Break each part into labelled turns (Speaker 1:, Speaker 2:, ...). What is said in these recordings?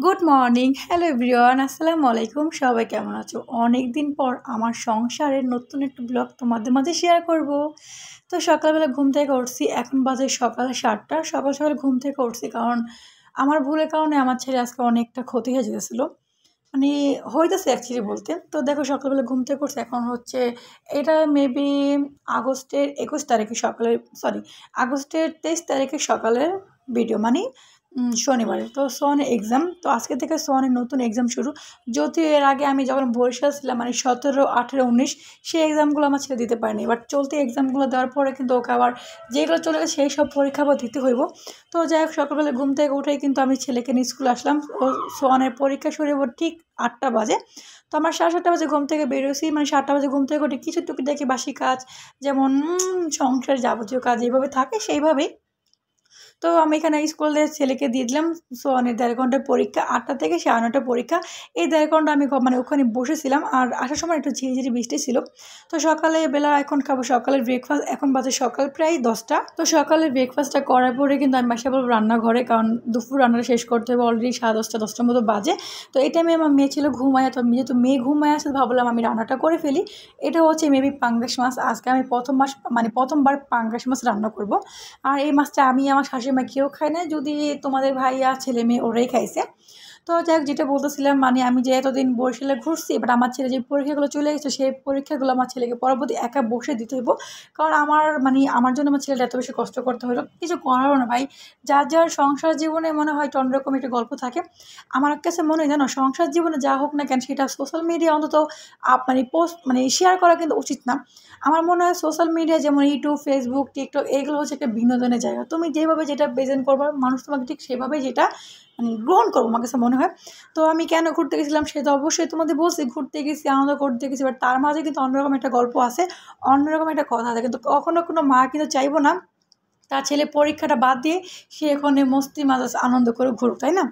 Speaker 1: Good morning, hello everyone, আসসালামু আলাইকুম। সবাই কেমন আছো? অনেক দিন পর আমার সংসারের নতুন একটা ব্লগ তোমাদের মাঝে শেয়ার করব। তো সকালবেলা ঘুম থেকে উঠছি, এখন বাজে সকাল 7টা। সকাল সকাল ঘুম থেকে উঠছি কারণ আমার ভুলের কারণে আমার ছেলে আজকে অনেকটা ক্ষতি হয়ে যেতেছিলো, মানে হইতেছে অ্যাকচুয়ালি বলতে। তো দেখো সকালবেলা ঘুম থেকে উঠছে, এখন হচ্ছে এটা মেবি আগস্টের 21 তারিখে সকালে, সরি আগস্টের 23 তারিখে সকালের ভিডিও, মানে শনিবারে। তো সোহানের এক্সাম, তো আজকে থেকে সোহানের নতুন এক্সাম শুরু। যদিও এর আগে আমি যখন বরিশাল ছিলাম, মানে 17, 18, 19, সেই এক্সামগুলো আমার ছেলে দিতে পারেনি। বাট চলতি এক্সামগুলো দেওয়ার পরে কিন্তু ওকে আবার যেগুলো চলে গেছে সেই সব পরীক্ষা আবার দিতে হইব। তো যাই হোক, সকালবেলা ঘুম থেকে উঠেই কিন্তু আমি ছেলেকে নিয়ে স্কুলে আসলাম। ও সোহানের পরীক্ষা শুরু হবো ঠিক 8টা বাজে। তো আমার 7:30 বাজে ঘুম থেকে বেরোছি, মানে 7টা বাজে ঘুম থেকে উঠে কিছু টুকিটাকি বাসি কাজ, যেমন সংসার যাবতীয় কাজ এইভাবে থাকে সেইভাবেই। তো আমি এখানে স্কুলে ছেলেকে দিয়ে দিলাম। সো অনেক 1.5 ঘন্টার পরীক্ষা, 8টা থেকে 9:30 পরীক্ষা। এই 1.5 ঘন্টা আমি মানে ওখানে বসেছিলাম, আর আসার সময় একটু ঝিরিঝিরি বৃষ্টি ছিল। তো সকালে বেলা এখন খাবো সকালের ব্রেকফাস্ট, এখন বাজে সকাল প্রায় 10টা। তো সকালের ব্রেকফাস্টটা করার পরে কিন্তু আমি বাসা বলবো রান্নাঘরে, কারণ দুপুর রান্নাটা শেষ করতে হবে। অলরেডি 10:30, 10টার মতো বাজে। তো এই টাইমে আমার মেয়ে ছিল ঘুমায়, তো যেহেতু মেয়ে ঘুমায় আসে ভাবলাম আমি রান্নাটা করে ফেলি। এটা হচ্ছে মেবি পাঙ্গাস মাছ। আজকে আমি প্রথমবার পাঙ্গাস মাছ রান্না করব। আর এই মাছটা আমি আমার শাশুড়িমা কেউ খায় না, যদি তোমাদের ভাইয়া ছেলে মেয়ে ওরাই খাইছে। তো যাই হোক, যেটা বলতেছিলাম, মানে আমি যে এতদিন বরিশালে ঘুরছি, বাট আমার ছেলে যে পরীক্ষাগুলো চলে গেছে সেই পরীক্ষাগুলো আমার ছেলেকে পরবর্তী একা বসে দিতে হইব। কারণ আমার জন্য আমার ছেলেটা এত বেশি কষ্ট করতে হলো, কিছু করারও না ভাই। যার যার সংসার জীবনে মনে হয় অন্যরকম একটা গল্প থাকে। আমার কাছে মনে হয় জানো, সংসার জীবনে যা হোক না কেন সেটা সোশ্যাল মিডিয়া অন্তত মানে পোস্ট মানে শেয়ার করা কিন্তু উচিত না। আমার মনে হয় সোশ্যাল মিডিয়া যেমন ইউটিউব, ফেসবুক, টিকটক, এগুলো হচ্ছে একটা বিনোদনের জায়গা। তুমি যেভাবে যেটা প্রেজেন্ট করবা, মানুষ তোমাকে ঠিক সেভাবে যেটা মানে গ্রহণ করবো, আমার কাছে মনে হয়। তো আমি কেন ঘুরতে গেছিলাম সেটা অবশ্যই তোমাদের বলছি, ঘুরতে গেছি, আনন্দ করতে গেছি, বাট তার মাঝে কিন্তু অন্যরকম একটা গল্প আছে, অন্যরকম একটা কথা আছে। কিন্তু কখনো কোনো মা কিন্তু চাইবো না তার ছেলে পরীক্ষাটা বাদ দিয়ে সে এখানে মস্তি মাজাজ আনন্দ করে ঘুরুক, তাই না?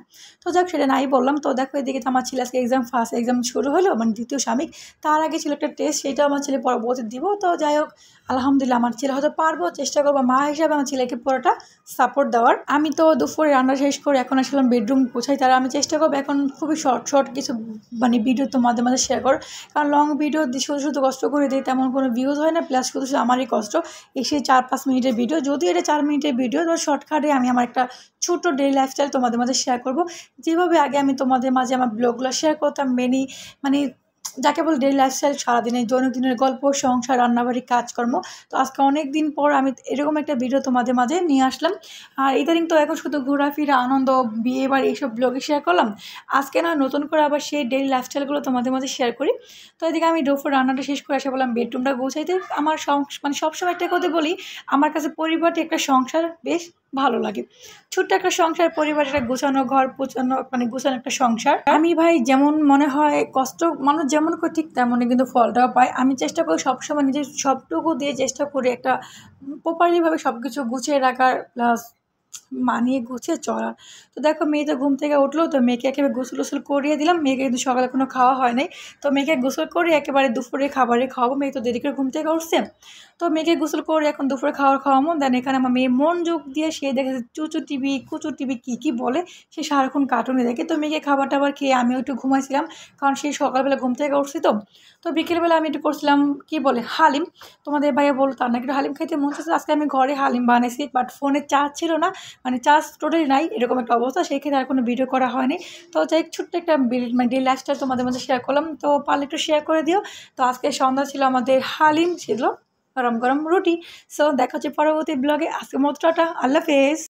Speaker 1: তো যাক, সেটা নাই বললাম। তো দেখো এদিকে তো আমার ছেলে আজকে ফার্স্ট এক্সাম শুরু হলো, মানে দ্বিতীয় সাময়িক। তার আগে ছিল একটা টেস্ট, সেটা আমার ছেলে পরবর্তী দিব। তো যাই হোক, আলহামদুলিল্লাহ আমার ছেলে হয়তো পারবো, চেষ্টা করবো মা হিসাবে আমার ছেলেকে পুরোটা সাপোর্ট দেওয়ার। আমি তো দুপুরে রান্না শেষ করে এখন আসলাম বেডরুম গোছাই, তারা আমি চেষ্টা করবো এখন খুবই শর্ট শর্ট কিছু মানে ভিডিও তো মাঝে মাঝে শেয়ার কর। কারণ লং ভিডিও শুধু শুধু কষ্ট করে দিই, তেমন কোনো ভিউজ হয় না, প্লাস শুধু শুধু আমারই কষ্ট। এসে 4-5 মিনিটের ভিডিও, যদি এটা 4 মিনিটের ভিডিও, তো শর্টকাটে আমি আমার একটা ছোটো ডেইলি লাইফস্টাইল তোমাদের মাঝে শেয়ার করব। যেভাবে আগে আমি তোমাদের মাঝে আমার ব্লগগুলো শেয়ার করতাম, মানে যাকে বলে ডেইলি লাইফস্টাইল, সারাদিনের দৈনন্দিনের গল্প, সংসার, রান্নাবাড়ি, কাজকর্ম। তো আজকে অনেক দিন পর আমি এরকম একটা ভিডিও তোমাদের মাঝে নিয়ে আসলাম। আর ইদানিং তো এখন শুধু ঘোরাফেরা, আনন্দ, বিয়ে বাড়ি এইসব ব্লগে শেয়ার করলাম। আজকে না নতুন করে আবার সেই ডেইলি লাইফস্টাইলগুলো তোমাদের মাঝে শেয়ার করি। তো এদিকে আমি দুপুর রান্নাটা শেষ করে এসে বললাম বেডরুমটা গোছাইতে। আমার মানে সবসময় একটা কথা বলি, আমার কাছে পরিবারটি একটা সংসার বেশ ভালো লাগে। ছোট্ট একটা সংসার, পরিবার, একটা গোছানো ঘর, পোছানো মানে গোছানো একটা সংসার। আমি ভাই যেমন মনে হয় কষ্ট মানুষ যেমন করে ঠিক তেমনই কিন্তু ফলটাও পায়। আমি চেষ্টা করি সবসময় নিজের সবটুকু দিয়ে চেষ্টা করি একটা প্রপারলিভাবে সব কিছু গুছিয়ে রাখার, প্লাস মানিয়ে গুছিয়ে চলার। তো দেখো মেয়ে তো ঘুম থেকে উঠলো, তো মেয়েকে একেবারে গোসল করিয়ে দিলাম। মেয়েকে কিন্তু সকালে কোনো খাওয়া হয় নাই, তো মেয়েকে গোসল করে একেবারে দুপুরে খাবারে খাওয়াবো। মেয়ে তো দেরি করে ঘুম থেকে উঠছে, তো মেয়েকে গোসল করে এখন দুপুরে খাওয়াবো। দেন এখানে আমার মেয়ে মনোযোগ দিয়ে সে দেখেছে চুচু টিভি, কুচু টিভি, কী বলে, সে সারাক্ষণ কার্টুনে দেখে। তো মেয়েকে খাবার টাবার খেয়ে আমিও একটু ঘুমাইছিলাম, কারণ সেই সকালবেলা ঘুম থেকে উঠছি। তো বিকেলবেলা আমি একটু করছিলাম কী বলে হালিম। তোমাদের ভাইয়া বলতো তার নাকি একটু হালিম খাইতে মন চাচ্ছে, আজকে আমি ঘরে হালিম বানাইছি। বাট ফোনে চার্জ ছিল না, মানে চার্জ টোটালি নাই, এরকম একটা অবস্থা। সেই ক্ষেত্রে আর কোনো ভিডিও করা হয়নি। তো যাই ছোট্ট একটা মানে ডেইলি লাইফস্টাইল তোমাদের মধ্যে শেয়ার করলাম, তো পারলে একটু শেয়ার করে দিও। তো আজকে সন্ধ্যা ছিল আমাদের হালিম, ছিল গরম গরম রুটি। সো দেখা হচ্ছে পরবর্তী ব্লগে। আজকে মতো টাটা, আল্লাহ হাফেজ।